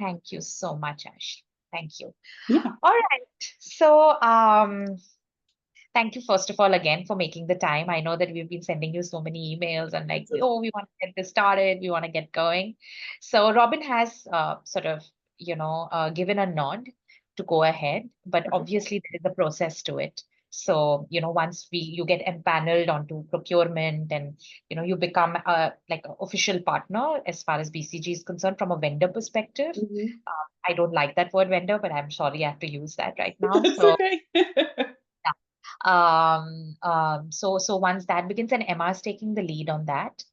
Thank you so much, Ash. Thank you. Yeah. All right. So, thank you, first of all, again for making the time. I know that we've been sending you so many emails and like, oh, we want to get this started, we want to get going. So, Robin has sort of, given a nod to go ahead, but Okay. obviously there is a process to it. So, once you get empaneled onto procurement and, you become like an official partner as far as BCG is concerned from a vendor perspective. Mhm. I don't like that word vendor, but I'm sorry I have to use that right now. That's So, okay. so once that begins, and Emma's taking the lead on that.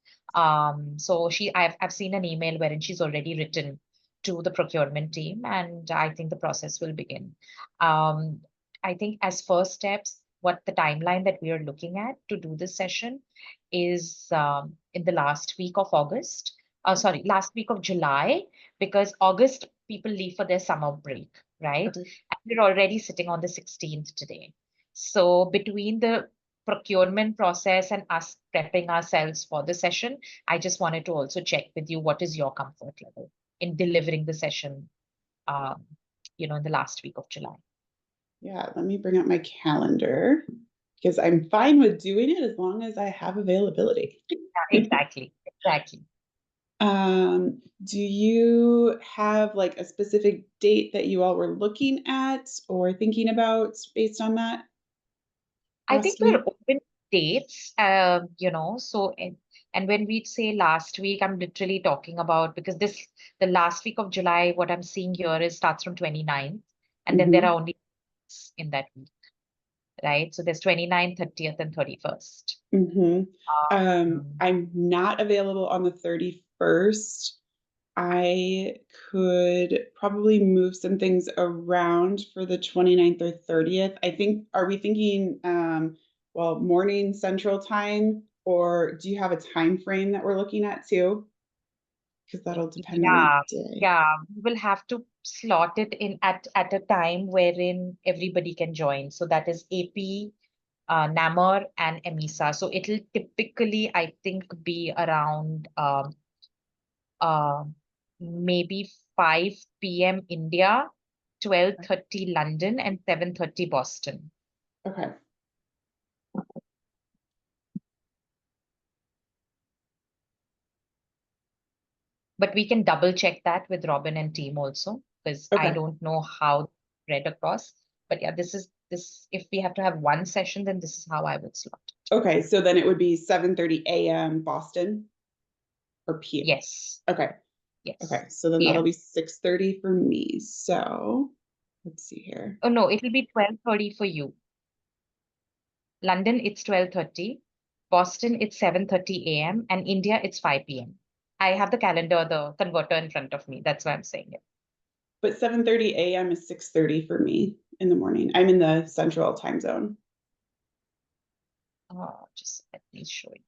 So I've seen an email wherein she's already written to the procurement team, and I think the process will begin. Um, I think as first steps, what the timeline that we are looking at to do this session is in the last week of August. Sorry, last week of July, because August people leave for their summer break, right? Okay. And we're already sitting on the 16th today. So between the procurement process and us prepping ourselves for the session, I just wanted to also check with you what is your comfort level in delivering the session, um, in the last week of July. Yeah, let me bring up my calendar because I'm fine with doing it as long as I have availability. Yeah, exactly, exactly. Do you have like a specific date that you all were looking at or thinking about based on that I think last we're week? open dates, so and when we say last week, I'm literally talking about because the last week of July, what I'm seeing here is starts from 29th, and then there Hmm. are only in that week, right? So there's 29th, 30th, and 31st. Hmm. Um, I'm not available on the 31st. I could probably move some things around for the 29th or 30th. I think, are we thinking, well, morning central time, or do you have a time frame that we're looking at too? Because that'll depend on the yeah, day. yeah, we will have to slot it in at a time wherein everybody can join. So that is AP, NAMR, and EMISA. So it'll typically, I think, be around uh, maybe 5 p.m. India, 12:30 London, and 7:30 Boston. Okay. But we can double check that with Robin and team also, because I Okay. don't know how read across. But yeah, this if we have to have one session, then this is how I would slot it. Okay. So then it would be 7:30 a.m. Boston or p. Yes, Okay. yes. Okay. So then that'll PM. be 6:30 for me. So let's see here. Oh no, it'll be 12:30 for you. London, it's 12:30. Boston, it's 7:30 a.m. and India, it's 5 p.m. I have the calendar, the converter in front of me. That's why I'm saying it. But 7:30 a.m. is 6:30 for me in the morning. I'm in the central time zone. Just let me show you.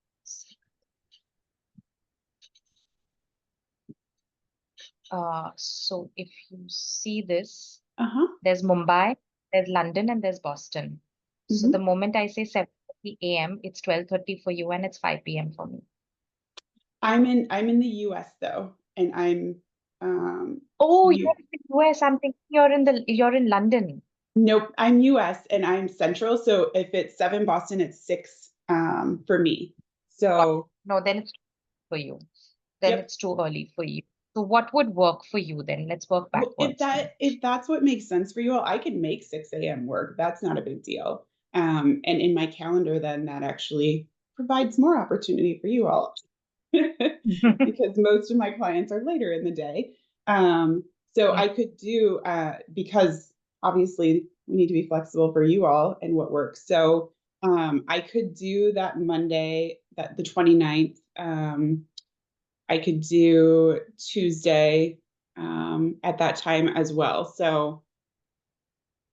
So if you see this, Uh-huh. there's Mumbai, there's London, and there's Boston. So the Hmm. moment I say 7:30 a.m., it's 12:30 for you and it's 5 p.m. for me. I'm in the US though, and I'm Oh, you're you in the US. I'm thinking you're in London. nope, I'm US and I'm central. So if it's 7 Boston, it's 6 for me. Got it. So No, then it's for you. Then yep. it's too early for you. So what would work for you then? Let's work Well, if backwards then. that if that's what makes sense for you all, I can make 6 a.m. work. That's not a big deal. And in my calendar, then that actually provides more opportunity for you all. Because most of my clients are later in the day. So Yeah. I could do, because obviously we need to be flexible for you all and what works. So I could do that Monday, that the 29th. I could do Tuesday at that time as well. So,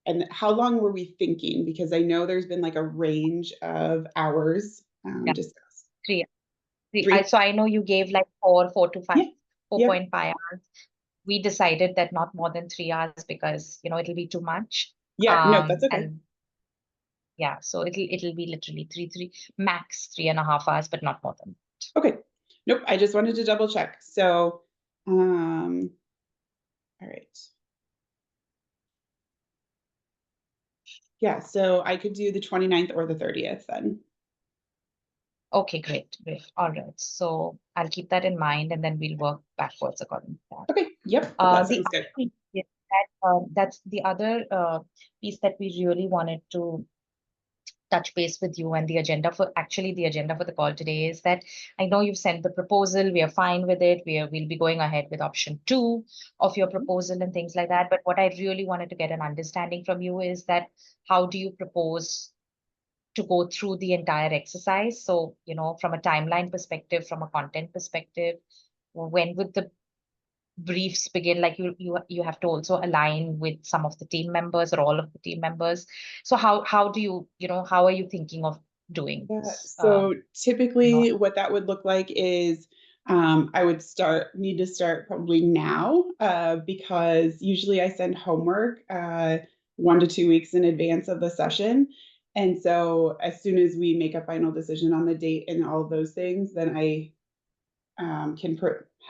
and how long were we thinking? Because I know there's been like a range of hours Yeah. discussed. 3. Three? So I know you gave like 4 to 5, Yeah. Yep. 4.5 hours. We decided that not more than 3 hours because it'll be too much. Yeah. No, that's okay. And yeah, so it'll be literally three max 3.5 hours, but not more than. Okay. Nope. I just wanted to double check. So, um, All right. Yeah, so I could do the 29th or the 30th then. Okay, great. All right. So I'll keep that in mind, and then we'll work backwards according to that. Okay, yep, that The sounds good. other piece is that's the other piece that we really wanted to touch base with you, and the agenda for the call today is that I know you've sent the proposal, we are fine with it, we'll be going ahead with option 2 of your proposal and things like that. But what I really wanted to get an understanding from you is that how do you propose to go through the entire exercise? So, from a timeline perspective, from a content perspective, when would the briefs begin? Like you have to also align with some of the team members or all of the team members. So how do how are you thinking of doing Yeah, this? so You know, typically what that would look like is I would need to start probably now because usually I send homework 1 to 2 weeks in advance of the session. And so as soon as we make a final decision on the date and all of those things, then I can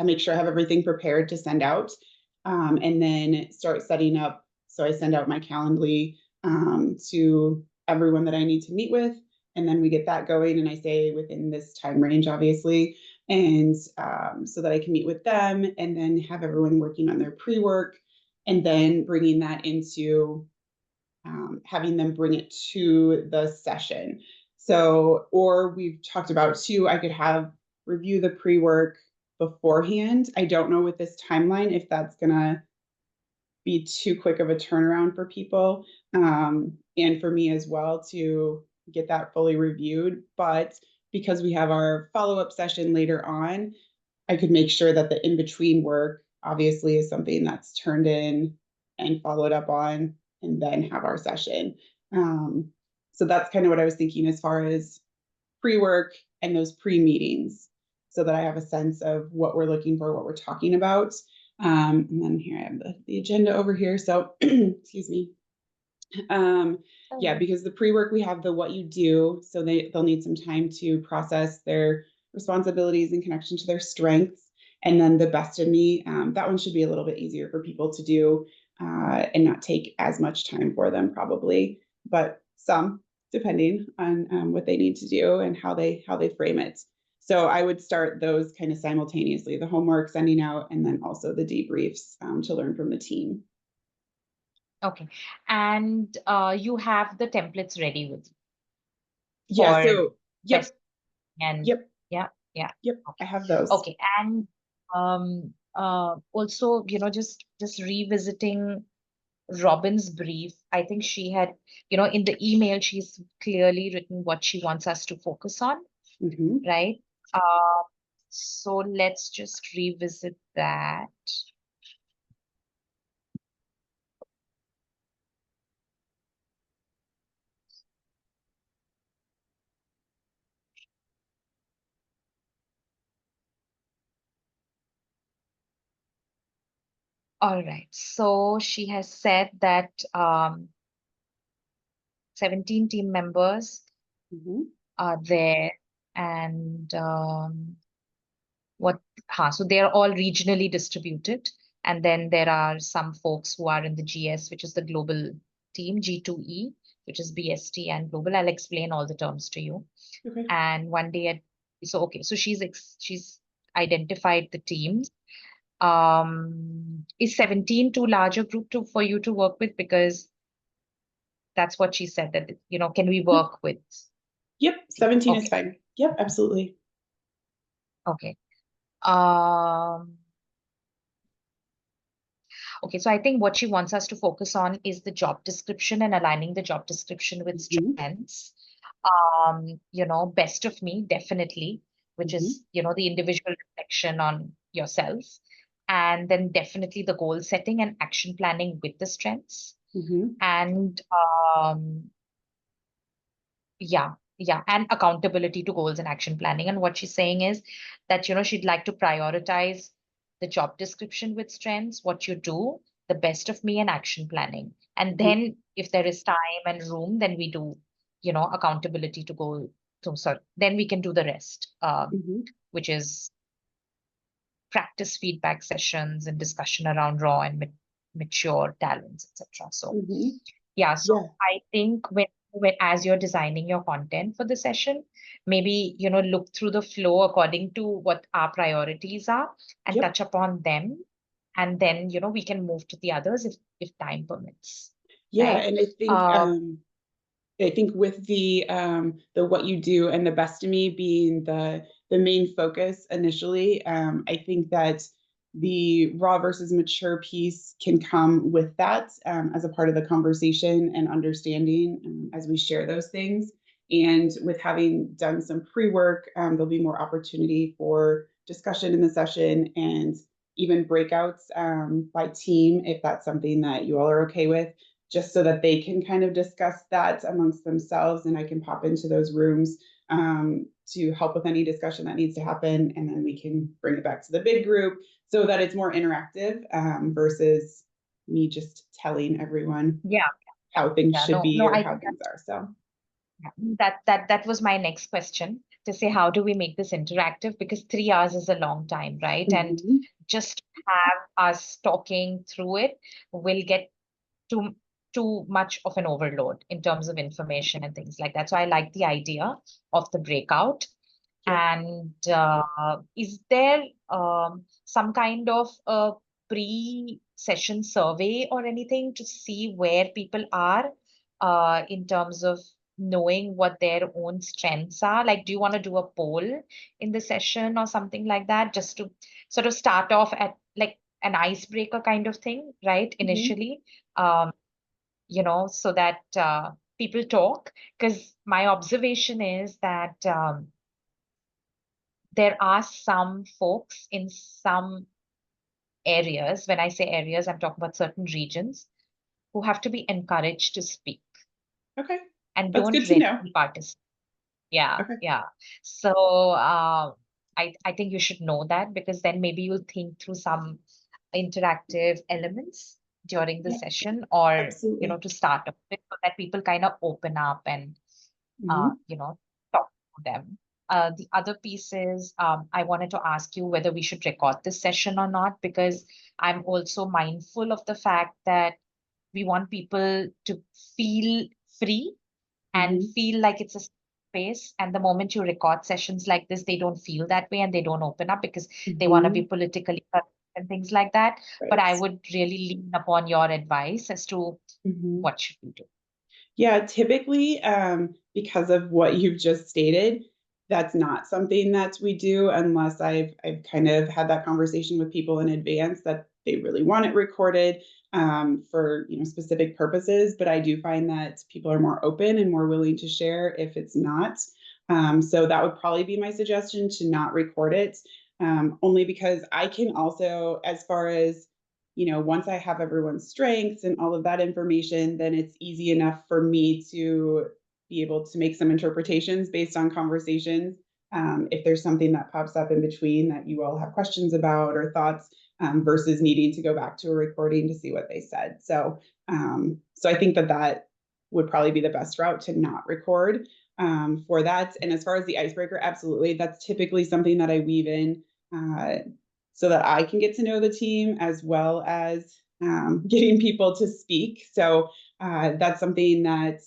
make sure I have everything prepared to send out, and then start setting up. So I send out my Calendly to everyone that I need to meet with, and then we get that going. And I say within this time range, obviously, and so that I can meet with them, and then have everyone working on their pre-work, and then bringing that into having them bring it to the session. So, or we've talked about too, I could have review the pre-work beforehand. I don't know with this timeline if that's gonna be too quick of a turnaround for people, and for me as well to get that fully reviewed. But because we have our follow-up session later on, I could make sure that the in-between work obviously is something that's turned in and followed up on, and then have our session. So that's kind of what I was thinking as far as pre-work and those pre-meetings, so that I have a sense of what we're looking for, what we're talking about. And then here I have the agenda over here. So excuse me. Yeah, because the pre-work we have the what you do, so they'll need some time to process their responsibilities in connection to their strengths. And then the best of me, that one should be a little bit easier for people to do and not take as much time for them probably, but some depending on what they need to do and how they frame it. So I would start those kind of simultaneously, the homework sending out, and then also the debriefs to learn from the team. okay. And you have the templates ready with Yeah, for so yep, best and yep, yeah, yeah. yep, I Okay. have those. Okay. And also, just revisiting Robin's brief, I think she had, in the email, she's clearly written what she wants us to focus on, Mhm. right? Uh, so let's just revisit that. All right. So she has said that 17 team members Mhm. are there, and so they're all regionally distributed. And then there are some folks who are in the GS, which is the global team, G2E, which is BST and global. I'll explain all the terms to you. Okay. And one day okay, so she's identified the teams. Is 17 too large a group for you to work with? Because that's what she said, that, can we Yep. work with? Yep. 17 is Okay, fine. Yep, absolutely. okay. Um, Okay, so I think what she wants us to focus on is the job description and aligning the job description with Mhm. strengths. Best of me, definitely, which Mhm. is, the individual reflection on yourself. And then definitely the goal setting and action planning with the strengths. Mhm. And yeah, and accountability to goals and action planning. And what she's saying is that, she'd like to prioritize the job description with strengths, what you do, the best of me, and action planning. And Mhm. then if there is time and room, then we do, accountability to goal. So sorry, then we can do the rest, Mhm. which is practice feedback sessions and discussion around raw and mature talents, etc. So Mhm. yeah, so Yeah. I think when as you're designing your content for the session, maybe look through the flow according to what our priorities are and Yep. touch upon them, and then we can move to the others if time permits, Yeah, right? and I think with the what you do and the best of me being the main focus initially, I think that the raw versus mature piece can come with that as a part of the conversation and understanding as we share those things. And with having done some pre-work, there'll be more opportunity for discussion in the session and even breakouts by team if that's something that you all are okay with, just so that they can kind of discuss that amongst themselves and I can pop into those rooms to help with any discussion that needs to happen. And then we can bring it back to the big group so that it's more interactive versus me just telling everyone Yeah, how things yeah, should no, be no, or I how think things are. So, that was my next question, to say how do we make this interactive, because 3 hours is a long time, right? And mhm. just have us talking through it will get too too much of an overload in terms of information and things like that. So I like the idea of the breakout. Yep. And is there some kind of a pre-session survey or anything to see where people are in terms of knowing what their own strengths are? Like, do you want to do a poll in the session or something like that, just to sort of start off at like an icebreaker kind of thing, right? Mhm. Initially, um, so that people talk. Because my observation is that there are some folks in some areas, when I say areas, I'm talking about certain regions, who have to be encouraged to speak Okay. and That's don't good to really know. participate. Yeah, Okay. yeah. So I think you should know that, because then maybe you'll think through some interactive elements during the Yeah, session, or absolutely. to start off with, so that people kind of open up and Mhm. talk to them. The other piece is, I wanted to ask you whether we should record this session or not, because I'm also mindful of the fact that we want people to feel free and Mhm. feel like it's a space. And the moment you record sessions like this, they don't feel that way and they don't open up because they want to be Mhm. politically correct and things like that. But Right. I would really lean upon your advice as to Mhm. what should we do. Yeah, typically, because of what you've just stated, that's not something that we do unless I've kind of had that conversation with people in advance that they really want it recorded for specific purposes. But I do find that people are more open and more willing to share if it's not. So that would probably be my suggestion, to not record it, only because I can also, as far as once I have everyone's strengths and all of that information, then it's easy enough for me to be able to make some interpretations based on conversations. If there's something that pops up in between that you all have questions about or thoughts, versus needing to go back to a recording to see what they said. So I think that would probably be the best route, to not record for that. And as far as the icebreaker, absolutely, that's typically something that I weave in. So that I can get to know the team as well as getting people to speak. So that's something that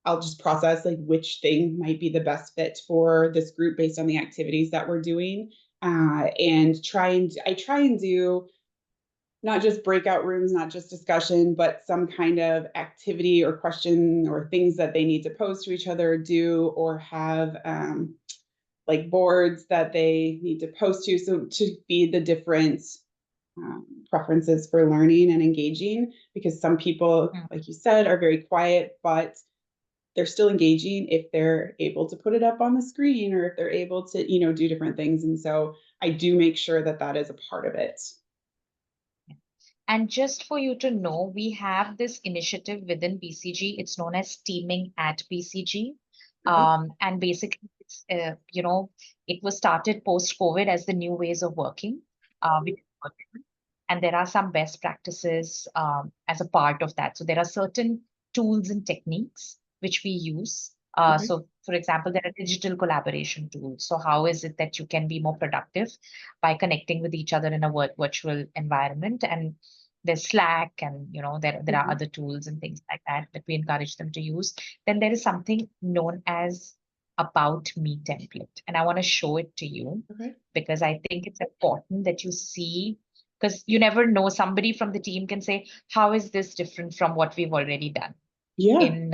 I'll just process, like which thing might be the best fit for this group based on the activities that we're doing, and I try and do not just breakout rooms, not just discussion, but some kind of activity or question or things that they need to pose to each other, do, or have like boards that they need to post to. So to feed the different preferences for learning and engaging, because some people, Mm. like you said, are very quiet, but they're still engaging if they're able to put it up on the screen or if they're able to, do different things. And so I do make sure that that is a part of it. And just for you to know, we have this initiative within BCG. It's known as Teaming at BCG. Okay. And basically, it was started post-COVID as the new ways of working. With virtual. And there are some best practices as a part of that. So there are certain tools and techniques which we use Okay. So, for example, there are digital collaboration tools. So, how is it that you can be more productive by connecting with each other in a virtual environment? And there's Slack, and there are Mhm. other tools and things like that that we encourage them to use. Then there is something known as About Me template, and I want to show it to you Okay. because I think it's important that you see. Because you never know, somebody from the team can say, "How is this different from what we've already done Yeah. in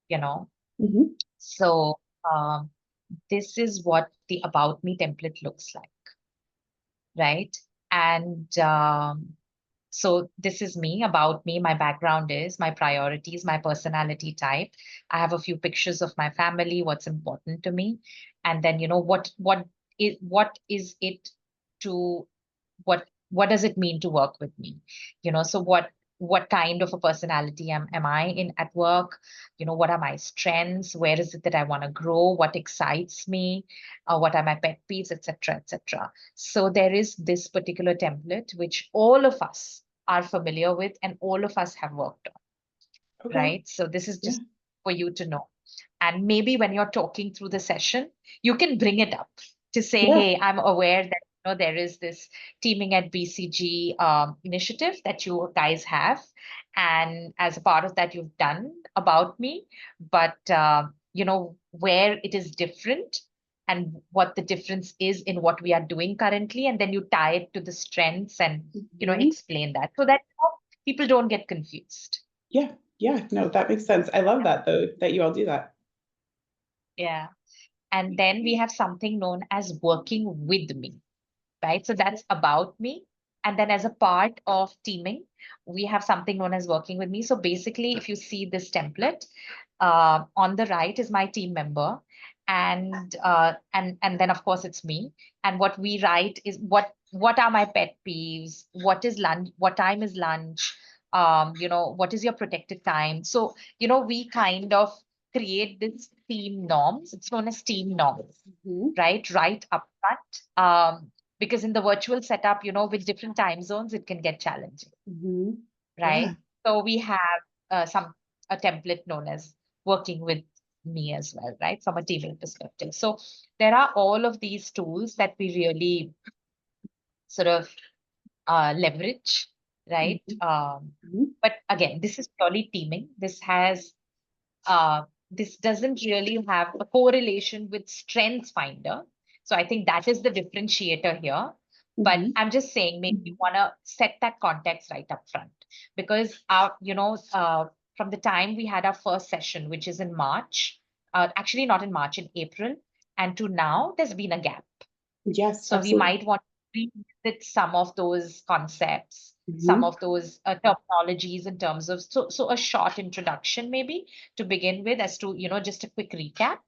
you know?" Mhm. So this is what the About Me template looks like, right? And so this is me, about me. My background is my priorities, my personality type. I have a few pictures of my family, what's important to me, and then what is it to what does it mean to work with me? So what kind of a personality am I in at work? What are my strengths? Where is it that I want to grow? What excites me? What are my pet peeves, etc., etc. So there is this particular template which all of us are familiar with and all of us have worked on, Okay. right? So this is Yeah. just for you to know. And maybe when you're talking through the session, you can bring it up to say, Yeah. hey, I'm aware that there is this teaming at BCG initiative that you guys have. And as a part of that, you've done About Me, but where it is different and what the difference is in what we are doing currently. And then you tie it to the strengths and, Mhm. explain that so that people don't get confused. Yeah. Yeah. No, that makes sense. I love that though, that you all do that. Yeah. And then we have something known as working with me, right? So that's about me. And then as a part of teaming, we have something known as working with me. So basically, if you see this template, on the right is my team member, and then of course it's me. And what we write is what are my pet peeves? What is lunch? What time is lunch? What is your protected time? So we kind of create this team norms. It's known as team norms, Mhm. right up front. Because in the virtual setup, with different time zones, it can get challenging, Mhm. right? Yeah. So we have a template known as working with me as well, right? From a teaming perspective. So there are all of these tools that we really sort of leverage, right? Mhm. Mhm. But again, this is purely teaming. This doesn't really have a correlation with Strengths Finder. So I think that is the differentiator here. But Mhm. I'm just saying, maybe you want to set that context right up front because from the time we had our first session, which is in March, actually not in March, in April, and to now, there's been a gap. Yes, So we absolutely. might want to revisit some of those concepts, some Mhm. of those terminologies in terms of so a short introduction maybe to begin with as to just a quick recap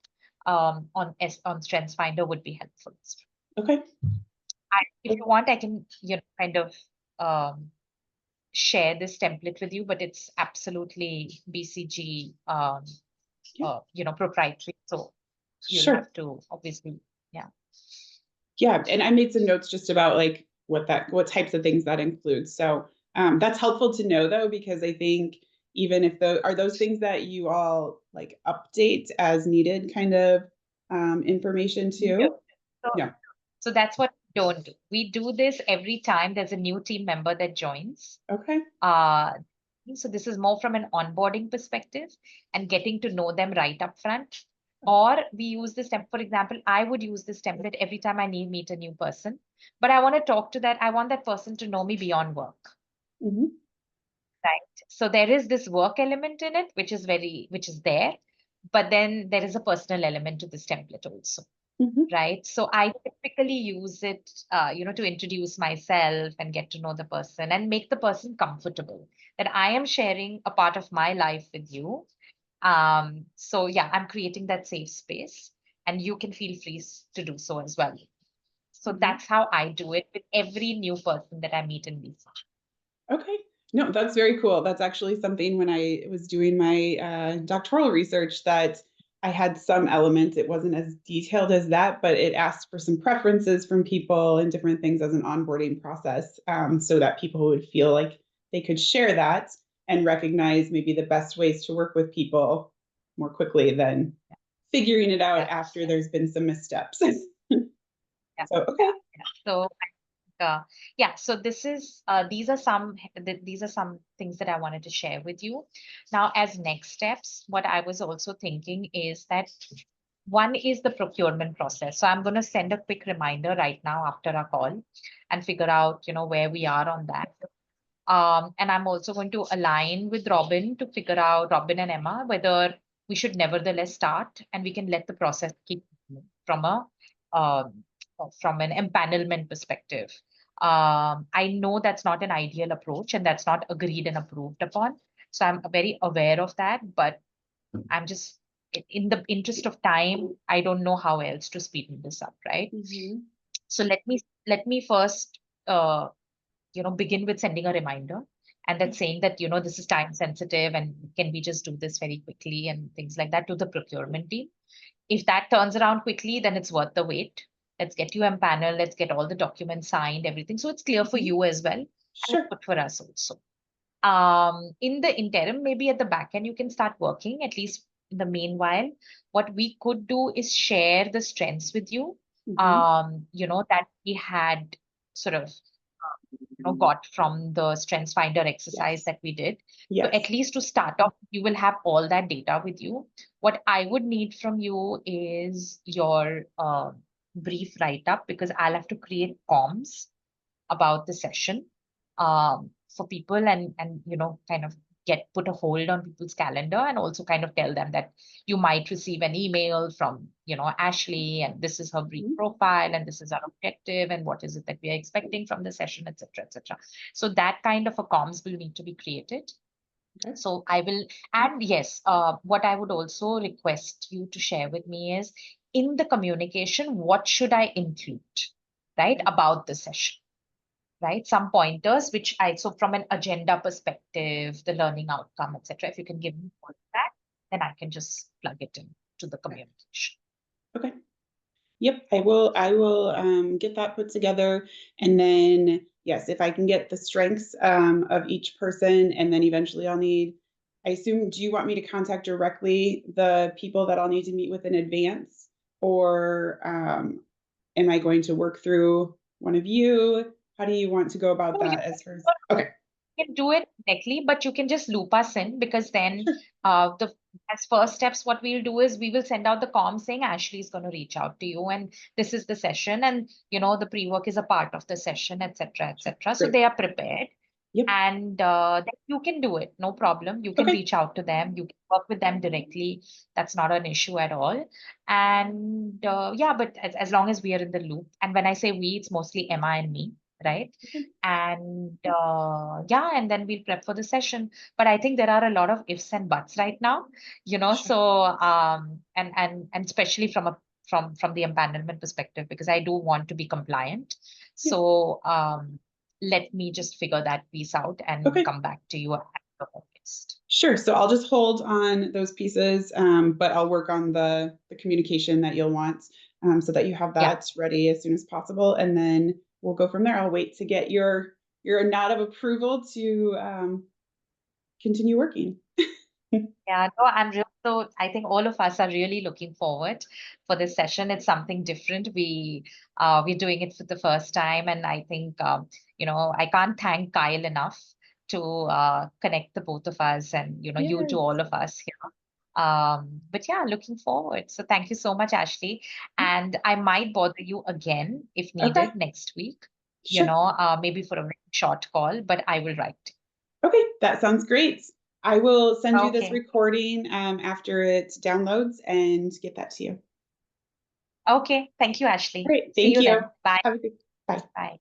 on Strengths Finder would be helpful. Okay. If you want, I can kind of um, share this template with you, but it's absolutely BCG Yeah. proprietary, so you'll Sure. have to obviously, yeah. Yeah, and I made some notes just about like what types of things that includes. So that's helpful to know though, because I think even if those are those things that you all like update as needed kind of information No. too. So No. So that's what we don't do. We do this every time there's a new team member that joins. Okay. Uh, so this is more from an onboarding perspective and getting to know them right up front. Or we use this template, for example, I would use this template every time I need meet a new person. But I want to talk to that, I want that person to know me beyond work. Hmm. Right. So there is this work element in it, which is there, but then there is a personal element to this template also. Hmm. Right. So I typically use it, to introduce myself and get to know the person and make the person comfortable that I am sharing a part of my life with you. So yeah, I'm creating that safe space and you can feel free to do so as well. So Hmm. that's how I do it with every new person that I meet in visa. Okay. No, that's very cool. That's actually something when I was doing my doctoral research that I had some elements. It wasn't as detailed as that, but it asked for some preferences from people and different things as an onboarding process, so that people would feel like they could share that and recognize maybe the best ways to work with people more quickly than figuring it out Yeah. after there's been some missteps. Yeah. So, okay. So yeah, so these are some things that I wanted to share with you. Now, as next steps, what I was also thinking is that one is the procurement process. So I'm going to send a quick reminder right now after our call and figure out, where we are on that. And I'm also going to align with Robin to figure out, Robin and Emma, whether we should nevertheless start and we can let the process keep moving um, from an empanelment perspective. I know that's not an ideal approach and that's not agreed and approved upon. So I'm very aware of that, but I'm just in the interest of time, I don't know how else to speed this up, right? Mm-hmm. So let me first begin with sending a reminder and then saying that, this is time sensitive and can we just do this very quickly and things like that to the procurement team. If that turns around quickly, then it's worth the wait. Let's get you on panel, let's get all the documents signed, everything. So it's clear for you as well. And it's Sure. good for us also. In the interim, maybe at the back end, you can start working, at least in the meanwhile. What we could do is share the strengths with you, Mm-hmm. that we had sort of got from the strengths finder exercise Yes. that we did. So Yes. at least to start off, you will have all that data with you. What I would need from you is your brief write-up, because I'll have to create comms about the session for people and kind of put a hold on people's calendar, and also kind of tell them that you might receive an email from Ashley, and this is her brief Mm-hmm. profile and this is our objective and what is it that we are expecting from the session, etc., etc. So that kind of a comms will need to be created. Okay. So I will, and yes, what I would also request you to share with me is, in the communication, what should I include, right, Okay. about the session? Right? Some pointers, which so from an agenda perspective, the learning outcome, etc. If you can give me all of that, then I can just plug it in to the communication. Okay. Yep, I will get that put together. And then, yes, if I can get the strengths of each person, and then eventually I'll need, I assume, do you want me to contact directly the people that I'll need to meet with in advance? Or am I going to work through one of you? How do you want to go about No, that as far as, okay, can do it directly, but you can just loop us in, because then sure. the as first steps, what we'll do is we will send out the comm saying Ashley is going to reach out to you, and this is the session, and the pre-work is a part of the session, etc., Sure. etc. So Great. they are prepared. Yep. And then you can do it, no problem. You can Okay. reach out to them, you can work with them directly. That's not an issue at all. And yeah, but as long as we are in the loop, and when I say we, it's mostly Emma and me, right? Okay. And yeah, and then we'll prep for the session. But I think there are a lot of ifs and buts right now, Sure. so and especially from the empanelment perspective, because I do want to be compliant. Yeah. So let me just figure that piece out and Okay. come back to you at the August. Sure. So I'll just hold on those pieces, but I'll work on the communication that you'll want, so that you have Yeah. that ready as soon as possible, and then we'll go from there. I'll wait to get your nod of approval to continue working. Yeah, no, so I think all of us are really looking forward for this session. It's something different. We're doing it for the first time, and I think I can't thank Kyle enough to connect the both of us, and you to Yes. all of us here. But yeah, looking forward. So thank you so much, Ashley. And I might bother you again if Okay. needed next week. Sure. Maybe for a very short call, but I will write. Okay. That sounds great. I will send you this Okay. recording after it downloads and get that to you. Okay. Thank you, Ashley. Great. See Thank you you. then. Bye. Have a good. Bye. Bye.